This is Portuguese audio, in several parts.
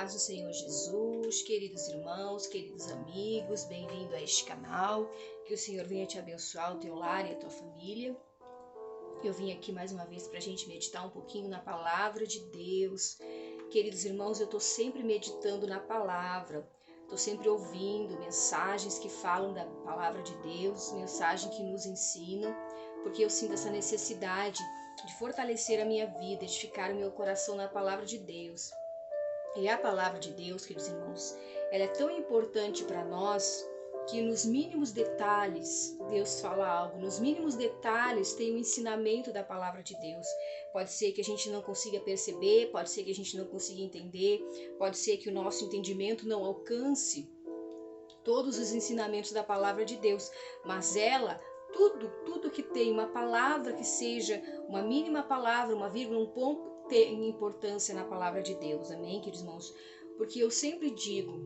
paz do Senhor Jesus, queridos irmãos, queridos amigos, bem-vindo a este canal. Que o Senhor venha te abençoar, o teu lar e a tua família. Eu vim aqui mais uma vez para a gente meditar um pouquinho na palavra de Deus. Queridos irmãos, eu estou sempre meditando na palavra, estou sempre ouvindo mensagens que falam da palavra de Deus, mensagens que nos ensinam, porque eu sinto essa necessidade de fortalecer a minha vida, edificar o meu coração na palavra de Deus. E a palavra de Deus, queridos irmãos, ela é tão importante para nós que nos mínimos detalhes Deus fala algo. Nos mínimos detalhes tem o ensinamento da palavra de Deus. Pode ser que a gente não consiga perceber, pode ser que a gente não consiga entender, pode ser que o nosso entendimento não alcance todos os ensinamentos da palavra de Deus, mas ela, tudo que tem uma palavra que seja uma mínima palavra, uma vírgula, um ponto, tem importância na palavra de Deus, amém, queridos irmãos? Porque eu sempre digo,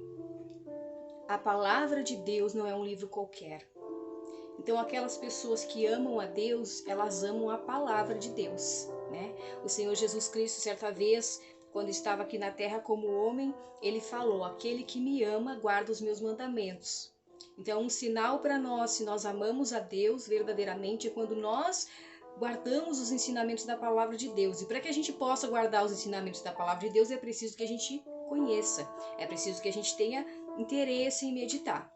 a palavra de Deus não é um livro qualquer. Então aquelas pessoas que amam a Deus, elas amam a palavra de Deus, né? O Senhor Jesus Cristo, certa vez, quando estava aqui na terra como homem, ele falou, aquele que me ama, guarda os meus mandamentos. Então um sinal para nós, se nós amamos a Deus verdadeiramente, é quando nós guardamos os ensinamentos da palavra de Deus. E para que a gente possa guardar os ensinamentos da palavra de Deus, é preciso que a gente conheça, é preciso que a gente tenha interesse em meditar.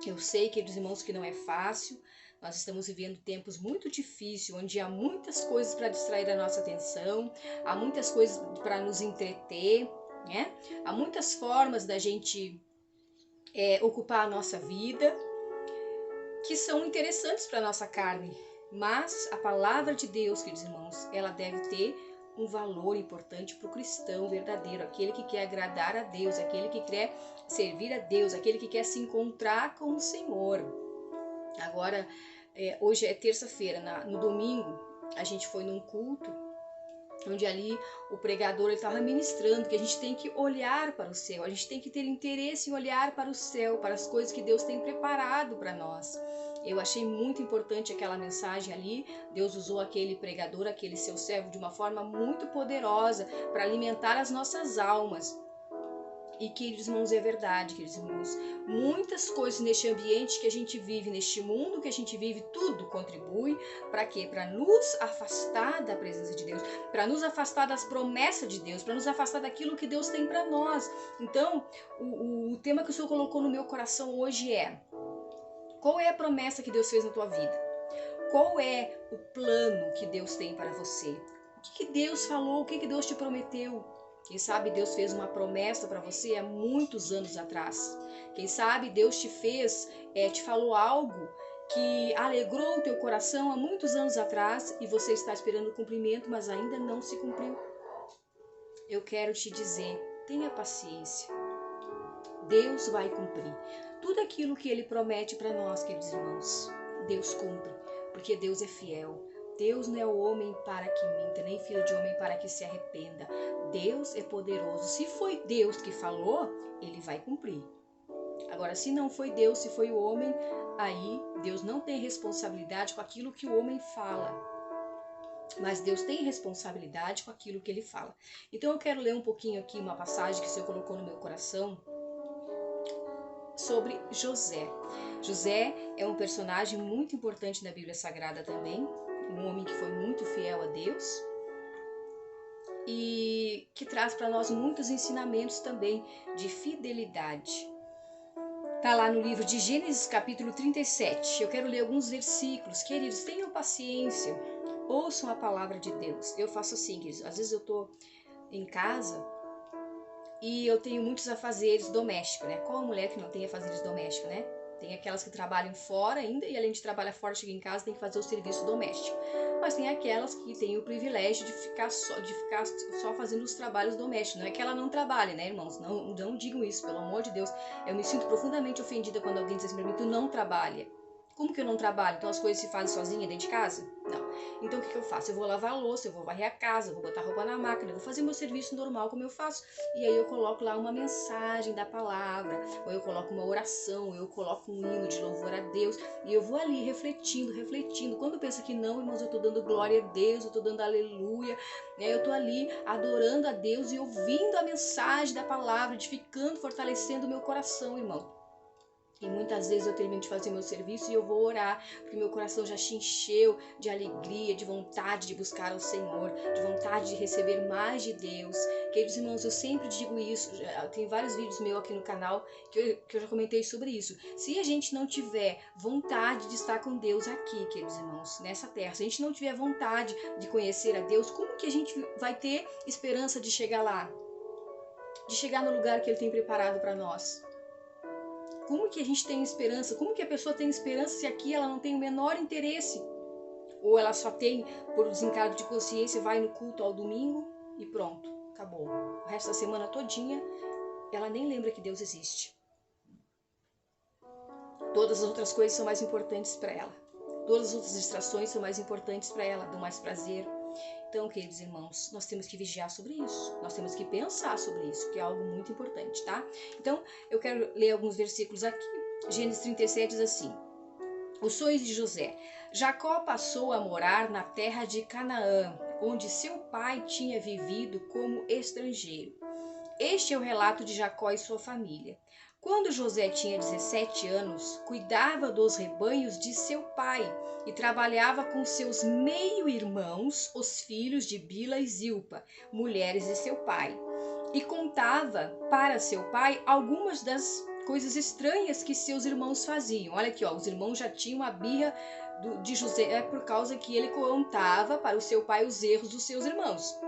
Eu sei, queridos irmãos, que não é fácil, nós estamos vivendo tempos muito difíceis, onde há muitas coisas para distrair a nossa atenção, há muitas coisas para nos entreter, né? Há muitas formas da gente ocupar a nossa vida, que são interessantes para a nossa carne. Mas a palavra de Deus, queridos irmãos, ela deve ter um valor importante para o cristão verdadeiro, aquele que quer agradar a Deus, aquele que quer servir a Deus, aquele que quer se encontrar com o Senhor. Agora, hoje é terça-feira, no domingo, a gente foi num culto, onde ali o pregador estava ministrando que a gente tem que olhar para o céu, a gente tem que ter interesse em olhar para o céu, para as coisas que Deus tem preparado para nós. Eu achei muito importante aquela mensagem ali. Deus usou aquele pregador, aquele seu servo, de uma forma muito poderosa para alimentar as nossas almas. E, queridos irmãos, é verdade, queridos irmãos, muitas coisas neste ambiente que a gente vive, neste mundo que a gente vive, tudo contribui para quê? Para nos afastar da presença de Deus, para nos afastar das promessas de Deus, para nos afastar daquilo que Deus tem para nós. Então, o tema que o Senhor colocou no meu coração hoje é: qual é a promessa que Deus fez na tua vida? Qual é o plano que Deus tem para você? O que Deus falou? O que Deus te prometeu? Quem sabe Deus fez uma promessa para você há muitos anos atrás. Quem sabe Deus te fez, te falou algo que alegrou o teu coração há muitos anos atrás e você está esperando o cumprimento, mas ainda não se cumpriu. Eu quero te dizer, tenha paciência. Deus vai cumprir. Tudo aquilo que Ele promete para nós, queridos irmãos, Deus cumpre, porque Deus é fiel. Deus não é o homem para que minta, nem filho de homem para que se arrependa. Deus é poderoso. Se foi Deus que falou, Ele vai cumprir. Agora, se não foi Deus, se foi o homem, aí Deus não tem responsabilidade com aquilo que o homem fala. Mas Deus tem responsabilidade com aquilo que Ele fala. Então eu quero ler um pouquinho aqui uma passagem que o Senhor colocou no meu coração, sobre José. José é um personagem muito importante na Bíblia Sagrada também, um homem que foi muito fiel a Deus e que traz para nós muitos ensinamentos também de fidelidade. Está lá no livro de Gênesis, capítulo 37. Eu quero ler alguns versículos. Queridos, tenham paciência, ouçam a palavra de Deus. Eu faço assim, queridos, às vezes eu estou em casa e eu tenho muitos afazeres domésticos, né? Qual mulher que não tem afazeres domésticos, né? Tem aquelas que trabalham fora ainda e além de trabalhar fora, chega em casa tem que fazer o serviço doméstico. Mas tem aquelas que têm o privilégio de ficar só fazendo os trabalhos domésticos. Não é que ela não trabalhe, né, irmãos? Não digam isso, pelo amor de Deus. Eu me sinto profundamente ofendida quando alguém diz assim pra mim, tu não trabalha. Como que eu não trabalho? Então as coisas se fazem sozinha dentro de casa? Não. Então o que eu faço? Eu vou lavar a louça, eu vou varrer a casa, eu vou botar roupa na máquina, eu vou fazer meu serviço normal como eu faço. E aí eu coloco lá uma mensagem da palavra, ou eu coloco uma oração, ou eu coloco um hino de louvor a Deus, e eu vou ali refletindo. Quando pensa que não, irmãos, eu tô dando glória a Deus, eu tô dando aleluia, né? Eu tô ali adorando a Deus e ouvindo a mensagem da palavra, edificando, fortalecendo o meu coração, irmão. E muitas vezes eu termino de fazer meu serviço e eu vou orar, porque meu coração já se encheu de alegria, de vontade de buscar ao Senhor, de vontade de receber mais de Deus. Queridos irmãos, eu sempre digo isso, tem vários vídeos meus aqui no canal que eu já comentei sobre isso. Se a gente não tiver vontade de estar com Deus aqui, queridos irmãos, nessa terra, se a gente não tiver vontade de conhecer a Deus, como que a gente vai ter esperança de chegar lá? De chegar no lugar que Ele tem preparado para nós? Como que a gente tem esperança? Como que a pessoa tem esperança se aqui ela não tem o menor interesse? Ou ela só tem, por desencargo de consciência, vai no culto ao domingo e pronto, acabou. O resto da semana todinha, ela nem lembra que Deus existe. Todas as outras coisas são mais importantes para ela. Todas as outras distrações são mais importantes para ela, dão mais prazer. Então, queridos irmãos, nós temos que vigiar sobre isso. Nós temos que pensar sobre isso, que é algo muito importante, tá? Então, eu quero ler alguns versículos aqui. Gênesis 37 diz assim: Os sonhos de José. Jacó passou a morar na terra de Canaã, onde seu pai tinha vivido como estrangeiro. Este é o relato de Jacó e sua família. Quando José tinha 17 anos, cuidava dos rebanhos de seu pai e trabalhava com seus meio-irmãos, os filhos de Bila e Zilpa, mulheres de seu pai, e contava para seu pai algumas das coisas estranhas que seus irmãos faziam. Olha aqui, ó, os irmãos já tinham a birra de José por causa que ele contava para o seu pai os erros dos seus irmãos.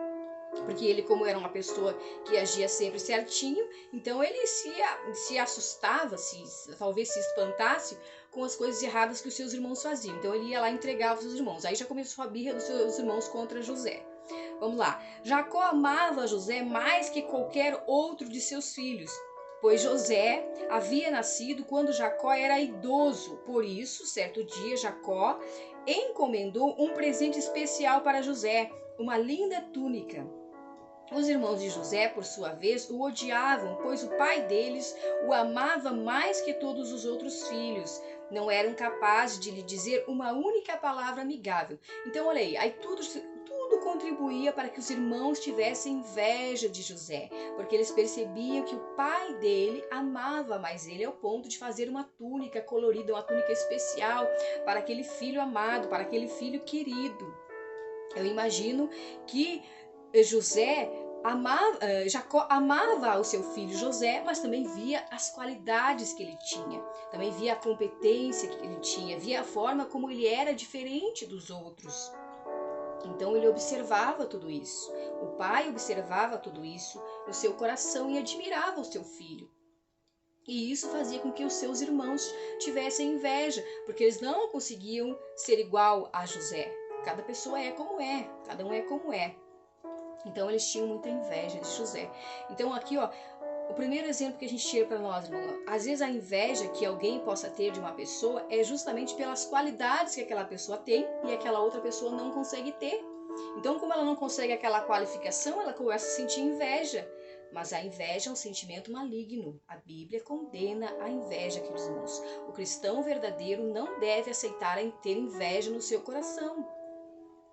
Porque ele, como era uma pessoa que agia sempre certinho, então ele se assustava, talvez se espantasse com as coisas erradas que os seus irmãos faziam. Então ele ia lá e entregava os seus irmãos. Aí já começou a birra dos seus irmãos contra José. Vamos lá. Jacó amava José mais que qualquer outro de seus filhos, pois José havia nascido quando Jacó era idoso. Por isso, certo dia, Jacó encomendou um presente especial para José, uma linda túnica. Os irmãos de José, por sua vez, o odiavam, pois o pai deles o amava mais que todos os outros filhos. Não eram capazes de lhe dizer uma única palavra amigável. Então, olha aí tudo contribuía para que os irmãos tivessem inveja de José, porque eles percebiam que o pai dele amava mais ele, ao ponto de fazer uma túnica colorida, uma túnica especial para aquele filho amado, para aquele filho querido. Eu imagino que Jacó amava o seu filho José, mas também via as qualidades que ele tinha, também via a competência que ele tinha, via a forma como ele era diferente dos outros. Então ele observava tudo isso. O pai observava tudo isso no seu coração e admirava o seu filho. E isso fazia com que os seus irmãos tivessem inveja, porque eles não conseguiam ser igual a José. Cada pessoa é como é, cada um é como é. Então eles tinham muita inveja de José. Então aqui, ó, o primeiro exemplo que a gente tira para nós, irmão, às vezes a inveja que alguém possa ter de uma pessoa é justamente pelas qualidades que aquela pessoa tem e aquela outra pessoa não consegue ter. Então, como ela não consegue aquela qualificação, ela começa a sentir inveja. Mas a inveja é um sentimento maligno. A Bíblia condena a inveja, queridos irmãos. O cristão verdadeiro não deve aceitar ter inveja no seu coração,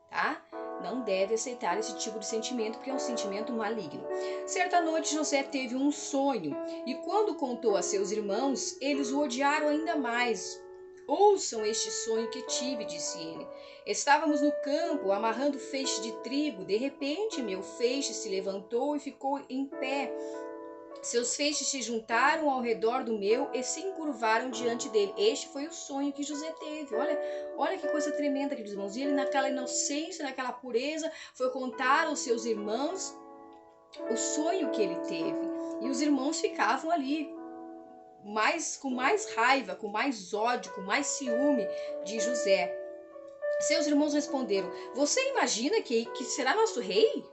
tá? Não deve aceitar esse tipo de sentimento, porque é um sentimento maligno. Certa noite, José teve um sonho, e quando contou a seus irmãos, eles o odiaram ainda mais. Ouçam este sonho que tive, disse ele. Estávamos no campo, amarrando feixe de trigo. De repente, meu feixe se levantou e ficou em pé. Seus feixes se juntaram ao redor do meu e se encurvaram diante dele. Este foi o sonho que José teve. Olha que coisa tremenda, queridos irmãos. E ele, naquela inocência, naquela pureza, foi contar aos seus irmãos o sonho que ele teve. E os irmãos ficavam ali com mais raiva, com mais ódio, com mais ciúme de José. Seus irmãos responderam: Você imagina que será nosso rei?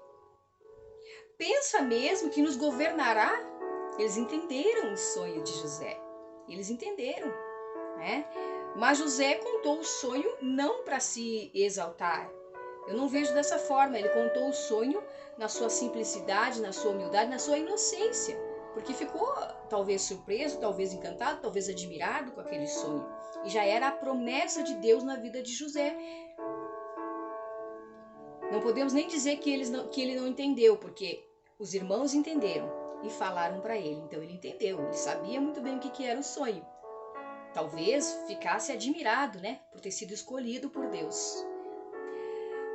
Pensa mesmo que nos governará? Eles entenderam o sonho de José. Eles entenderam, né? Mas José contou o sonho não para se exaltar. Eu não vejo dessa forma. Ele contou o sonho na sua simplicidade, na sua humildade, na sua inocência. Porque ficou talvez surpreso, talvez encantado, talvez admirado com aquele sonho. E já era a promessa de Deus na vida de José. Não podemos nem dizer que ele não entendeu, porque os irmãos entenderam e falaram para ele. Então ele entendeu, ele sabia muito bem o que era o sonho. Talvez ficasse admirado, né, por ter sido escolhido por Deus.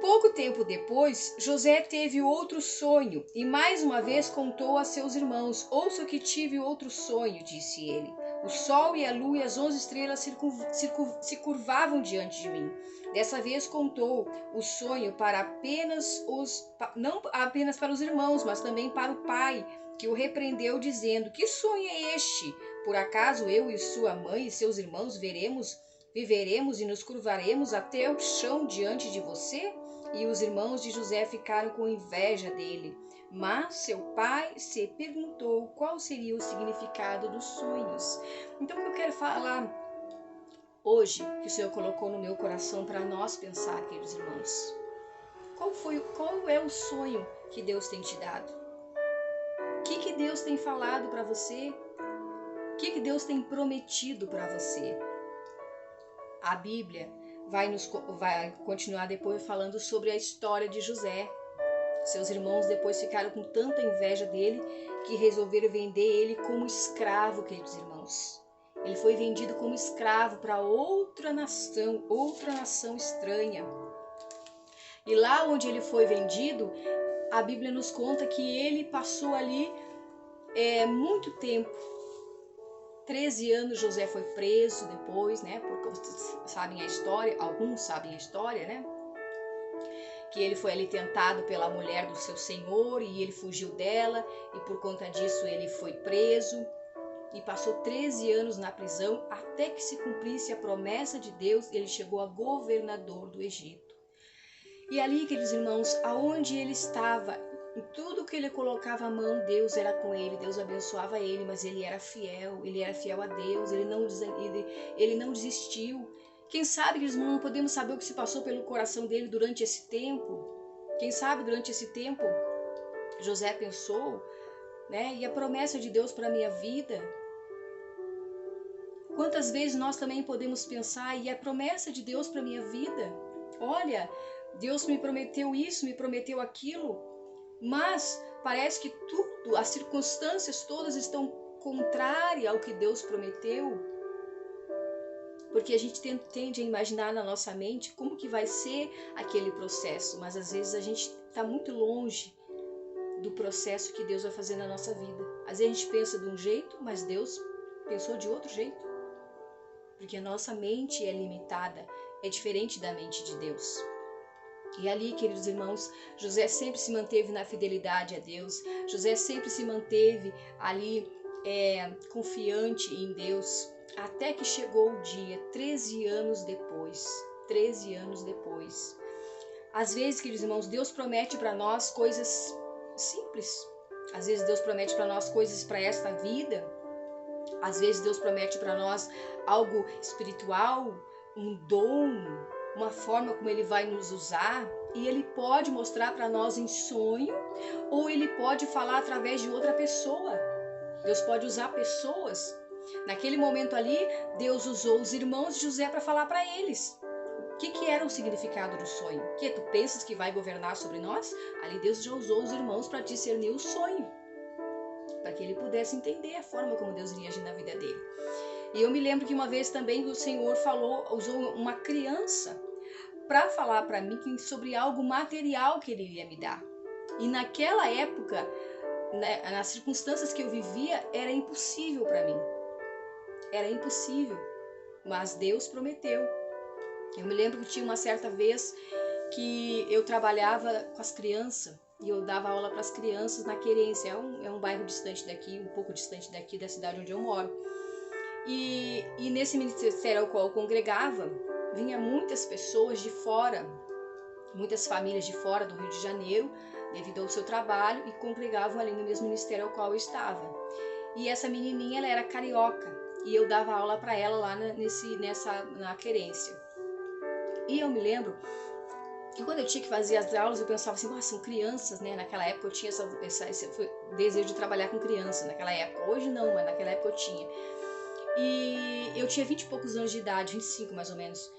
Pouco tempo depois, José teve outro sonho e mais uma vez contou a seus irmãos. Ouça que tive outro sonho, disse ele. O sol e a lua e as 11 estrelas se curvavam diante de mim. Dessa vez contou o sonho para não apenas para os irmãos, mas também para o pai, que o repreendeu dizendo: que sonho é este? Por acaso eu e sua mãe e seus irmãos viveremos e nos curvaremos até o chão diante de você? E os irmãos de José ficaram com inveja dele. Mas seu pai se perguntou qual seria o significado dos sonhos. Então, o que eu quero falar hoje, que o Senhor colocou no meu coração para nós pensar, queridos irmãos. Qual é o sonho que Deus tem te dado? O que Deus tem falado para você? O que Deus tem prometido para você? A Bíblia vai continuar depois falando sobre a história de José. Seus irmãos depois ficaram com tanta inveja dele que resolveram vender ele como escravo, queridos irmãos. Ele foi vendido como escravo para outra nação estranha. E lá onde ele foi vendido, a Bíblia nos conta que ele passou ali muito tempo. 13 anos José foi preso depois, né? Porque sabem a história, alguns sabem a história, né? Que ele foi ali tentado pela mulher do seu senhor e ele fugiu dela e por conta disso ele foi preso e passou 13 anos na prisão até que se cumprisse a promessa de Deus. Ele chegou a governador do Egito. E ali, queridos irmãos, aonde ele estava, em tudo que ele colocava a mão, Deus era com ele, Deus abençoava ele, mas ele era fiel a Deus, ele não desistiu. Quem sabe, queridos irmãos, não podemos saber o que se passou pelo coração dele durante esse tempo. Quem sabe, durante esse tempo, José pensou, né? E a promessa de Deus para a minha vida? Quantas vezes nós também podemos pensar, e a promessa de Deus para a minha vida? Olha, Deus me prometeu isso, me prometeu aquilo, mas parece que tudo, as circunstâncias todas estão contrárias ao que Deus prometeu. Porque a gente tende a imaginar na nossa mente como que vai ser aquele processo, mas às vezes a gente está muito longe do processo que Deus vai fazer na nossa vida. Às vezes a gente pensa de um jeito, mas Deus pensou de outro jeito. Porque a nossa mente é limitada, é diferente da mente de Deus. E ali, queridos irmãos, José sempre se manteve na fidelidade a Deus. José sempre se manteve ali confiante em Deus. Até que chegou o dia, 13 anos depois. 13 anos depois. Às vezes, queridos irmãos, Deus promete para nós coisas simples. Às vezes Deus promete para nós coisas para esta vida. Às vezes Deus promete para nós algo espiritual, um dom, uma forma como Ele vai nos usar. E Ele pode mostrar para nós em sonho, ou Ele pode falar através de outra pessoa. Deus pode usar pessoas. Naquele momento ali, Deus usou os irmãos de José para falar para eles. O que era o significado do sonho? Que tu pensas que vai governar sobre nós? Ali Deus já usou os irmãos para discernir o sonho, para que ele pudesse entender a forma como Deus iria agir na vida dele. E eu me lembro que uma vez também o Senhor usou uma criança para falar para mim sobre algo material que Ele iria me dar. E naquela época, nas circunstâncias que eu vivia, era impossível para mim. Era impossível, mas Deus prometeu. Eu me lembro que tinha uma certa vez que eu trabalhava com as crianças e eu dava aula para as crianças na Querência. É um bairro distante daqui, um pouco distante daqui da cidade onde eu moro. E nesse ministério ao qual eu congregava, vinha muitas pessoas de fora, muitas famílias de fora do Rio de Janeiro, devido ao seu trabalho, e congregavam ali no mesmo ministério ao qual eu estava. E essa menininha, ela era carioca. e eu dava aula para ela lá na querência. E eu me lembro que quando eu tinha que fazer as aulas, eu pensava assim, nossa, são crianças, né? Naquela época eu tinha esse desejo de trabalhar com criança, naquela época. Hoje não, mas naquela época eu tinha. E eu tinha 20 e poucos anos de idade, 25 mais ou menos.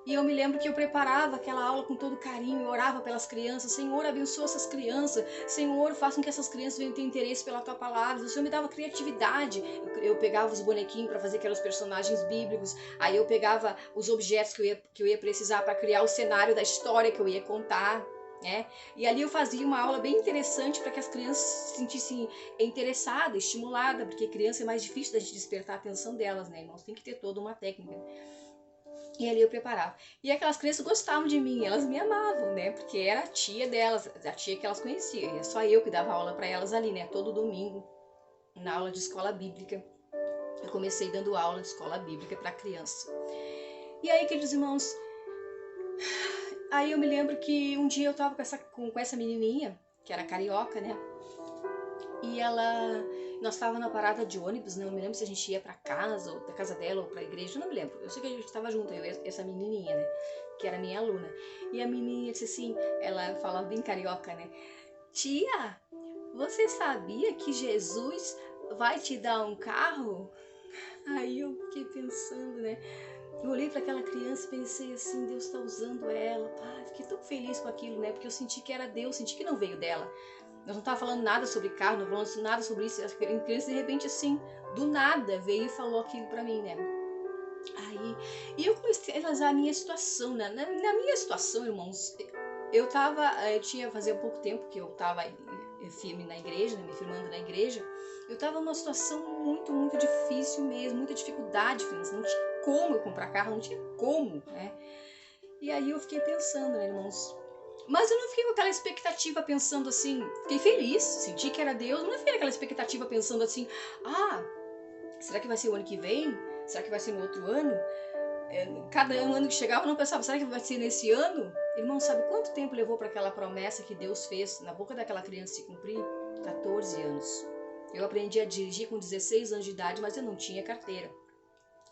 E eu me lembro que eu preparava aquela aula com todo carinho, eu orava pelas crianças. Senhor, abençoa essas crianças. Senhor, faça com que essas crianças venham ter interesse pela tua palavra. O Senhor me dava criatividade. Eu pegava os bonequinhos para fazer aqueles personagens bíblicos. Aí eu pegava os objetos que eu ia precisar para criar o cenário da história que eu ia contar. né? E ali eu fazia uma aula bem interessante para que as crianças se sentissem interessadas, estimuladas, porque criança é mais difícil da gente despertar a atenção delas, né, irmãos? Tem que ter toda uma técnica. E ali eu preparava. E aquelas crianças gostavam de mim, elas me amavam, né? Porque era a tia delas, a tia que elas conheciam. E é só eu que dava aula para elas ali, né? Todo domingo, na aula de escola bíblica. Eu comecei dando aula de escola bíblica para criança. E aí, queridos irmãos, aí eu me lembro que um dia eu tava com essa menininha, que era carioca, né? E nós estávamos na parada de ônibus, não me lembro se a gente ia para casa, ou da casa dela, ou para a igreja, não me lembro. Eu sei que a gente estava junto, eu e essa menininha, né? Que era minha aluna. E a menininha disse assim, ela falava bem carioca, né? Tia, você sabia que Jesus vai te dar um carro? Aí eu fiquei pensando, né? Eu olhei para aquela criança e pensei assim, Deus está usando ela. Pai, fiquei tão feliz com aquilo, né? Porque eu senti que era Deus, senti que não veio dela. Nós não estávamos falando nada sobre carro, não falando nada sobre isso. A criança, de repente, assim, do nada, veio e falou aquilo para mim, né? Aí, e eu comecei a analisar a minha situação, né? Na minha situação, irmãos, eu tinha fazia pouco tempo que eu estava firme na igreja, né, me firmando na igreja. Eu estava numa situação muito, muito difícil mesmo, muita dificuldade financeira. Não tinha como eu comprar carro, não tinha como, né? E aí eu fiquei pensando, né, irmãos? Mas eu não fiquei com aquela expectativa pensando assim, fiquei feliz, senti que era Deus, mas não fiquei naquela expectativa pensando assim, será que vai ser o ano que vem? Será que vai ser no outro ano? Cada ano que chegava eu não pensava, será que vai ser nesse ano? Irmão, sabe quanto tempo levou para aquela promessa que Deus fez na boca daquela criança se cumprir? 14 anos. Eu aprendi a dirigir com 16 anos de idade, mas eu não tinha carteira.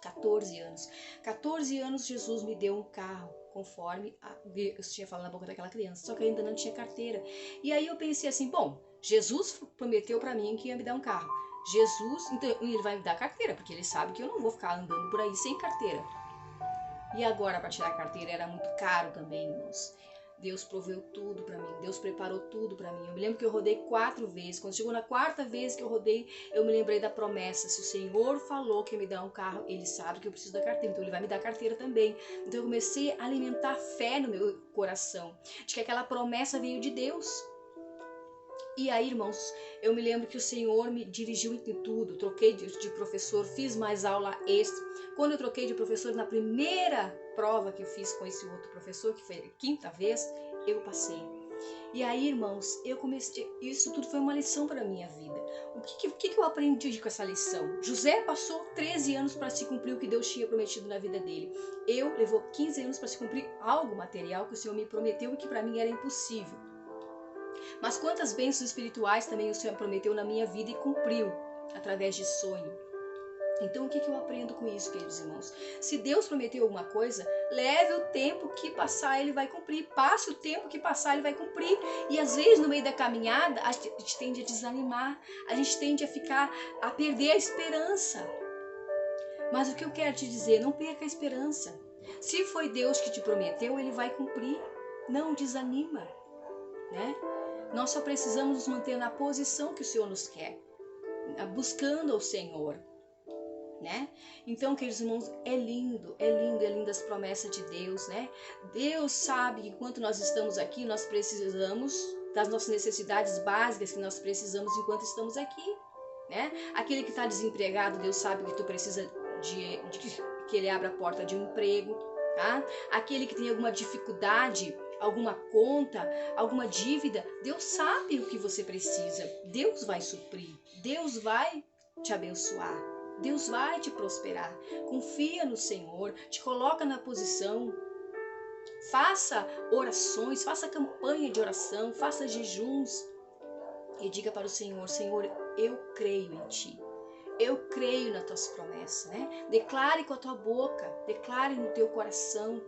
14 anos. 14 anos Jesus me deu um carro, conforme eu tinha falado na boca daquela criança, só que eu ainda não tinha carteira. E aí eu pensei assim, bom, Jesus prometeu para mim que ia me dar um carro. Jesus, então ele vai me dar carteira, porque ele sabe que eu não vou ficar andando por aí sem carteira. E agora para tirar a carteira era muito caro também, irmãos. Deus proveu tudo para mim, Deus preparou tudo para mim. Eu me lembro que eu rodei 4 vezes. Quando chegou na 4ª vez que eu rodei, eu me lembrei da promessa. Se o Senhor falou que ia me dar um carro, Ele sabe que eu preciso da carteira, então Ele vai me dar carteira também. Então eu comecei a alimentar fé no meu coração, de que aquela promessa veio de Deus. E aí, irmãos, eu me lembro que o Senhor me dirigiu em tudo. Troquei de professor, fiz mais aula extra. Quando eu troquei de professor, na primeira prova que eu fiz com esse outro professor, que foi a 5ª vez, eu passei. E aí, irmãos, eu comecei. Isso tudo foi uma lição para a minha vida. O que eu aprendi com essa lição? José passou 13 anos para se cumprir o que Deus tinha prometido na vida dele. Levou 15 anos para se cumprir algo material que o Senhor me prometeu e que para mim era impossível. Mas quantas bênçãos espirituais também o Senhor prometeu na minha vida e cumpriu através de sonho. Então o que eu aprendo com isso, queridos irmãos? Se Deus prometeu alguma coisa, leve o tempo que passar, Ele vai cumprir. Passe o tempo que passar, Ele vai cumprir. E às vezes no meio da caminhada, a gente tende a desanimar, a gente tende a perder a esperança. Mas o que eu quero te dizer, não perca a esperança. Se foi Deus que te prometeu, Ele vai cumprir. Não desanima, né? Nós só precisamos nos manter na posição que o Senhor nos quer, buscando ao Senhor, né? Então, queridos irmãos, é lindo as promessas de Deus, né? Deus sabe que enquanto nós estamos aqui, nós precisamos das nossas necessidades básicas que nós precisamos enquanto estamos aqui, né? Aquele que está desempregado, Deus sabe que tu precisa que Ele abra a porta de um emprego, tá? Aquele que tem alguma dificuldade, alguma conta, alguma dívida, Deus sabe o que você precisa. Deus vai suprir. Deus vai te abençoar. Deus vai te prosperar. Confia no Senhor. Te coloca na posição. Faça orações, faça campanha de oração, faça jejuns. E diga para o Senhor, Senhor, eu creio em Ti. Eu creio nas tuas promessas, né? Declare com a tua boca, declare no teu coração.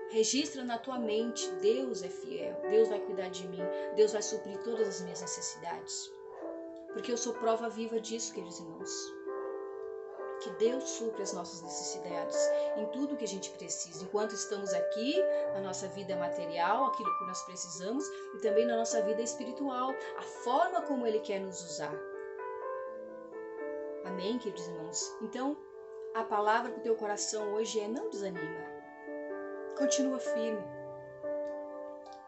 Registra na tua mente, Deus é fiel, Deus vai cuidar de mim, Deus vai suprir todas as minhas necessidades. Porque eu sou prova viva disso, queridos irmãos. Que Deus supre as nossas necessidades em tudo que a gente precisa. Enquanto estamos aqui, na nossa vida material, aquilo que nós precisamos, e também na nossa vida espiritual, a forma como Ele quer nos usar. Amém, queridos irmãos? Então, a palavra para o teu coração hoje é: não desanima. Continua firme.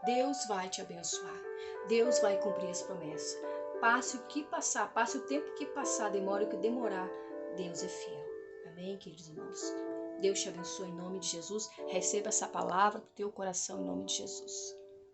Deus vai te abençoar. Deus vai cumprir as promessas. Passe o que passar, passe o tempo que passar, demore o que demorar, Deus é fiel. Amém, queridos irmãos? Deus te abençoe em nome de Jesus. Receba essa palavra para o teu coração em nome de Jesus.